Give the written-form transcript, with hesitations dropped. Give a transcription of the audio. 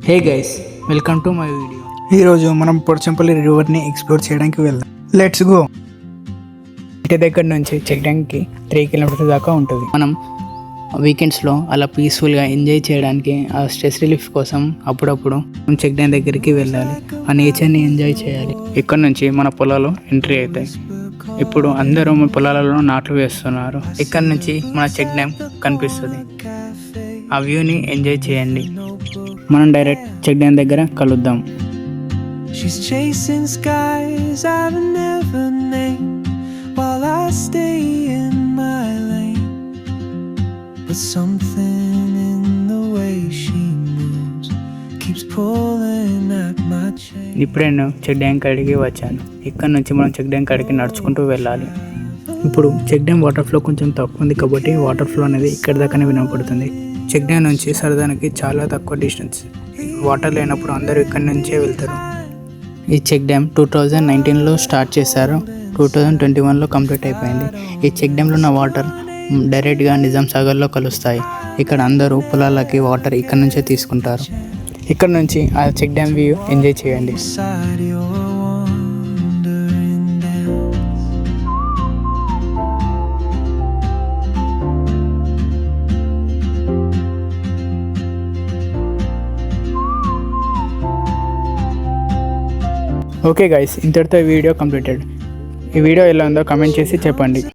Hey guys, welcome to my video. ఈరోజు మనం పొడచంపల్లి రివర్ని explore చేయడానికి వెళ్దాం. Let's go. ఇంటి దగ్గర నుంచి చెక్ డ్యామ్కి 3 కిలోమీటర్స్ దాకా ఉంటుంది. మనం వీకెండ్స్లో అలా పీస్ఫుల్గా ఎంజాయ్ చేయడానికి, ఆ స్ట్రెస్ రిలీఫ్ కోసం అప్పుడప్పుడు మనం చెక్ డ్యామ్ దగ్గరికి వెళ్ళాలి. ఆ నేచర్ని ఎంజాయ్ చేయాలి. ఇక్కడ నుంచి మన పొలాలు ఎంట్రీ అవుతాయి. ఇప్పుడు అందరూ మన పొలాలలో నాట్లు వేస్తున్నారు. ఇక్కడ నుంచి మన చెక్ డ్యామ్ కనిపిస్తుంది. ఆ వ్యూని ఎంజాయ్ చేయండి. మనం డైరెక్ట్ చెక్ డ్యామ్ దగ్గర కలుద్దాం. She's chasing skies I've never named while I stay in my lane. But something in the way she moves keeps pulling at my chain. ఇప్పుడే నేను చెక్ డ్యామ్ కాడికి వచ్చాను. ఇక్కడ నుంచి మనం చెక్ డ్యామ్ కాడికి నడుచుకుంటూ వెళ్ళాలి. ఇప్పుడు చెక్ డ్యామ్ వాటర్ ఫ్లో కొంచెం తక్కువ ఉంది కాబట్టి వాటర్ ఫ్లో అనేది ఇక్కడ దాకానే వినపడుతుంది. చెక్ డ్యామ్ నుంచి సరదానికి చాలా తక్కువ డిస్టెన్స్. వాటర్ లేనప్పుడు అందరూ ఇక్కడి నుంచే వెళ్తారు. ఈ చెక్ డ్యామ్ 2019లో స్టార్ట్ చేశారు. 2021లో కంప్లీట్ అయిపోయింది. ఈ చెక్ డ్యామ్లో ఉన్న వాటర్ డైరెక్ట్గా నిజాం సాగర్లో కలుస్తాయి. ఇక్కడ అందరూ పొలాలకి వాటర్ ఇక్కడ నుంచే తీసుకుంటారు. ఇక్కడ నుంచి ఆ చెక్ డ్యామ్ వ్యూ ఎంజాయ్ చేయండి. Beside your wandering dance. Okay guys, ఇంతటితో ఈ వీడియో కంప్లీటెడ్. ఈ వీడియో ఎలా ఉందో కామెంట్ చేసి చెప్పండి.